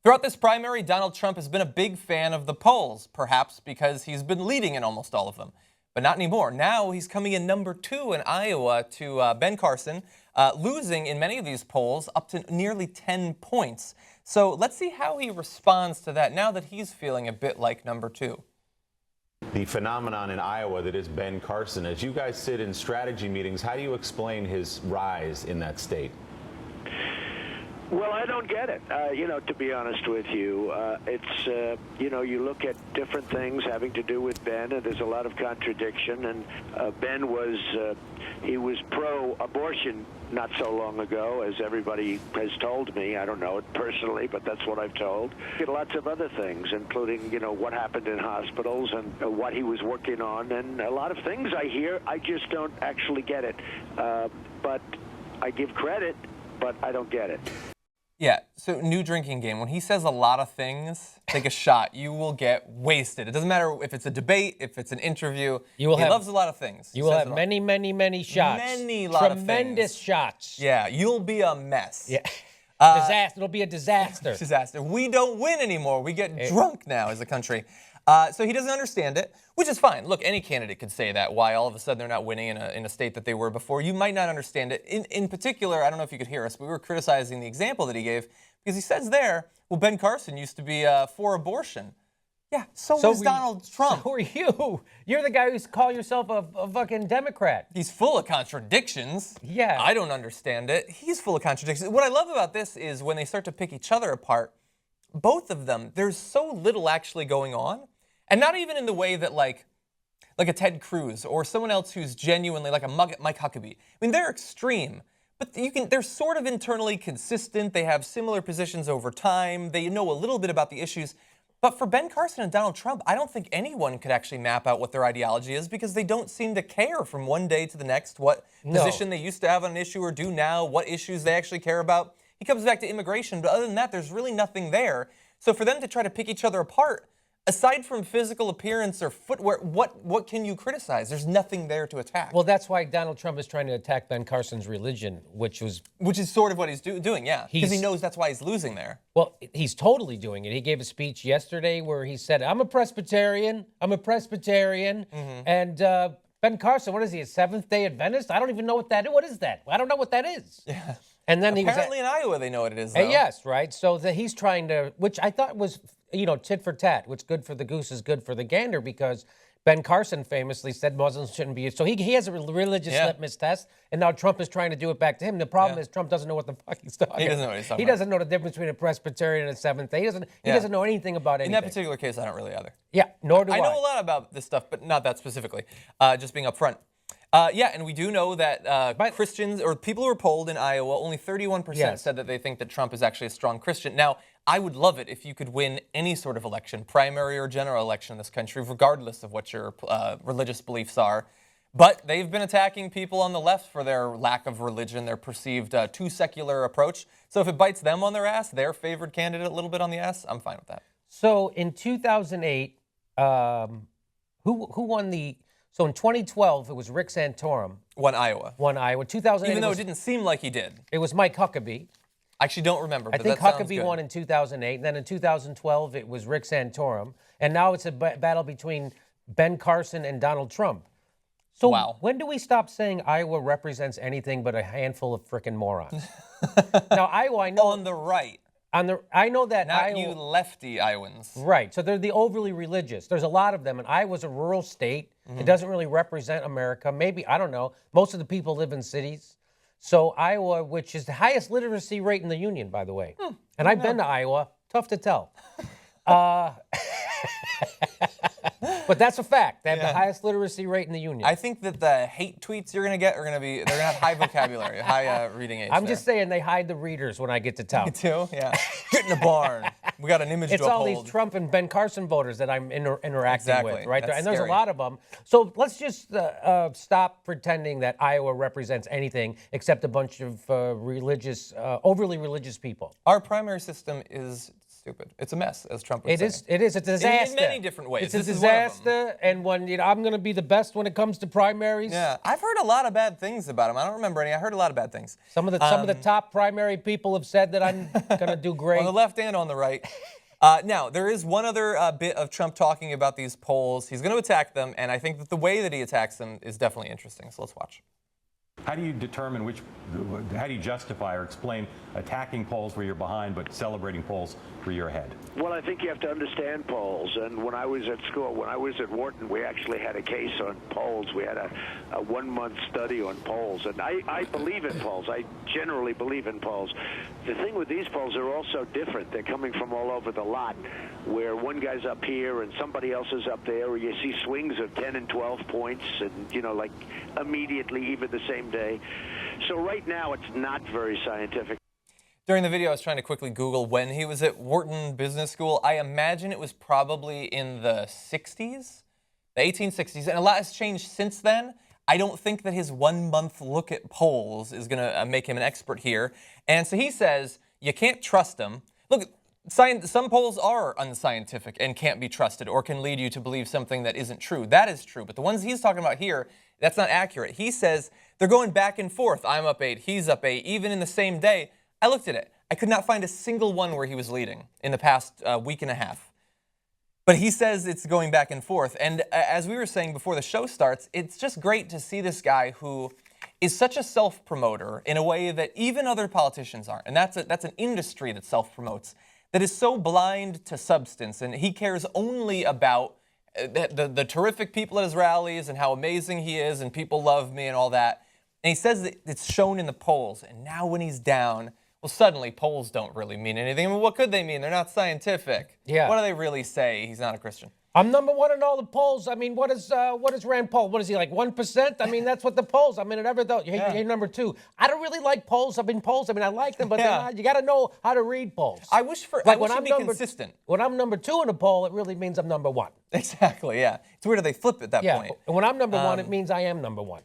Throughout this primary, Donald Trump has been a big fan of the polls, perhaps because he's been leading in almost all of them. But not anymore. Now he's coming in number 2 in Iowa to Ben Carson, losing in many of these polls up to nearly 10 points. So let's see how he responds to that now that he's feeling a bit like number 2. The phenomenon in Iowa that is Ben Carson. As you guys sit in strategy meetings, how do you explain his rise in that state? Well, I don't get it. To be honest with you, it's, you look at different things having to do with Ben, and there's a lot of contradiction. And Ben he was pro-abortion not so long ago, as everybody has told me. I don't know it personally, but that's what I've told. Lots of other things, including, what happened in hospitals and what he was working on. And a lot of things I hear, I just don't actually get it. But I give credit, but I don't get it. Yeah, so new drinking game. When he says a lot of things, take a shot. You will get wasted. It doesn't matter if it's a debate, if it's an interview. He loves a lot of things. You will have many, many, many shots. Tremendous shots. Yeah, you'll be a mess. Yeah. Disaster. It'll be a disaster. Disaster. We don't win anymore. We get drunk now as a country. So he doesn't understand it, which is fine. Look, any candidate could say that. Why all of a sudden they're not winning in a state that they were before. You might not understand it. In particular, I don't know if you could hear us, but we were criticizing the example that he gave because he says there, well, Ben Carson used to be for abortion. Yeah, so was Donald Trump. So are you. You're the guy who's calling yourself a fucking Democrat. He's full of contradictions. Yeah. I don't understand it. He's full of contradictions. What I love about this is when they start to pick each other apart, both of them, there's so little actually going on. And not even in the way that like a Ted Cruz or someone else who's genuinely like a Mike Huckabee. I mean, they're extreme, but they're sort of internally consistent. They have similar positions over time. They know a little bit about the issues. But for Ben Carson and Donald Trump, I don't think anyone could actually map out what their ideology is because they don't seem to care from one day to the next what position they used to have on an issue or do now, what issues they actually care about. He comes back to immigration, but other than that, there's really nothing there. So for them to try to pick each other apart, aside from physical appearance or footwear, what can you criticize? There's nothing there to attack. Well, that's why Donald Trump is trying to attack Ben Carson's religion, which is sort of what he's doing, yeah. Because he knows that's why he's losing there. Well, he's totally doing it. He gave a speech yesterday where he said, I'm a Presbyterian. Mm-hmm. And Ben Carson, what is he, a Seventh-day Adventist? I don't even know what that is. What is that? I don't know what that is. Yeah. And then apparently in Iowa they know what it is, though. Yes, right. So he's trying to, which I thought was, tit for tat. What's good for the goose is good for the gander, because Ben Carson famously said Muslims shouldn't be. So he has a religious litmus test, and now Trump is trying to do it back to him. The problem is Trump doesn't know what the fuck he's talking about. He doesn't know what he's talking about. He doesn't know the difference between a Presbyterian and a Seventh-day. He doesn't know anything about anything. In that particular case, I don't really either. Yeah, nor do I. I know a lot about this stuff, but not that specifically. Just being upfront. And we do know that Christians or people who were polled in Iowa, only 31% said that they think that Trump is actually a strong Christian. Now, I would love it if you could win any sort of election, primary or general election in this country, regardless of what your religious beliefs are. But they've been attacking people on the left for their lack of religion, their perceived too secular approach. So if it bites them on their ass, their favored candidate a little bit on the ass, I'm fine with that. So in 2008, who won the... So in 2012, it was Rick Santorum. Won Iowa. 2008. Even though it didn't seem like he did. It was Mike Huckabee. I actually don't remember, but I think Huckabee won in 2008. And then in 2012, it was Rick Santorum. And now it's a battle between Ben Carson and Donald Trump. So when do we stop saying Iowa represents anything but a handful of frickin' morons? Now, Iowa, I know... On the right. I know that Not Iowa, you lefty Iowans. Right. So they're the overly religious. There's a lot of them. And Iowa's a rural state. Mm-hmm. It doesn't really represent America. Maybe, I don't know. Most of the people live in cities. So Iowa, which is the highest literacy rate in the union, by the way. And I've been to Iowa. Tough to tell. But that's a fact. They have the highest literacy rate in the union. I think that the hate tweets you're going to get are going to have high vocabulary, high reading age. I'm just saying they hide the readers when I get to town. Me too, yeah. Get in the barn. We got an image to uphold. It's all these Trump and Ben Carson voters that I'm interacting with, right? That's and there's scary. A lot of them. So let's just stop pretending that Iowa represents anything except a bunch of overly religious people. Our primary system is stupid. It's a mess, as Trump would It say. is. It is. It's a disaster. In many different ways. It's a This is one of them. disaster. And when I'm going to be the best when it comes to primaries. Yeah, I've heard a lot of bad things about him. I don't remember any. I heard a lot of bad things. Some of the top primary people have said that I'm going to do great. On the left and on the right. Now, there is one other bit of Trump talking about these polls. He's going to attack them, and I think that the way that he attacks them is definitely interesting. So let's watch. How do you determine how do you justify or explain attacking polls where you're behind but celebrating polls where you're ahead? Well, I think you have to understand polls. And when I was at school, when I was at Wharton, we actually had a case on polls. We had a 1-month study on polls. And I believe in polls. I generally believe in polls. The thing with these polls, they're all so different. They're coming from all over the lot, where one guy's up here and somebody else is up there, or you see swings of 10 and 12 points, and, like immediately, even the same day. So right now, it's not very scientific. During the video, I was trying to quickly Google when he was at Wharton Business School. I imagine it was probably in the 60s, the 1860s, and a lot has changed since then. I don't think that his 1-month look at polls is going to make him an expert here. And so he says you can't trust them. Look, some polls are unscientific and can't be trusted or can lead you to believe something that isn't true. That is true. But the ones he's talking about here, that's not accurate. He says they're going back and forth. I'm up 8, he's up 8, even in the same day. I looked at it. I could not find a single one where he was leading in the past week and a half. But he says it's going back and forth. And as we were saying before the show starts, it's just great to see this guy who is such a self-promoter in a way that even other politicians aren't. And that's an industry that self-promotes, that is so blind to substance. And he cares only about the terrific people at his rallies and how amazing he is and people love me and all that. And he says that it's shown in the polls. And now when he's down, well, suddenly polls don't really mean anything. I mean, what could they mean? They're not scientific. Yeah. What do they really say? He's not a Christian. I'm number one in all the polls. I mean, what is Rand Paul? What is he, like 1%? I mean, that's what the polls. I mean, you're number 2. I don't really like polls. I like them, but you got to know how to read polls. I wish it'd be consistent. When I'm number 2 in a poll, it really means I'm number 1. Exactly, yeah. It's weird how they flip at that point. And when I'm number 1, it means I am number 1.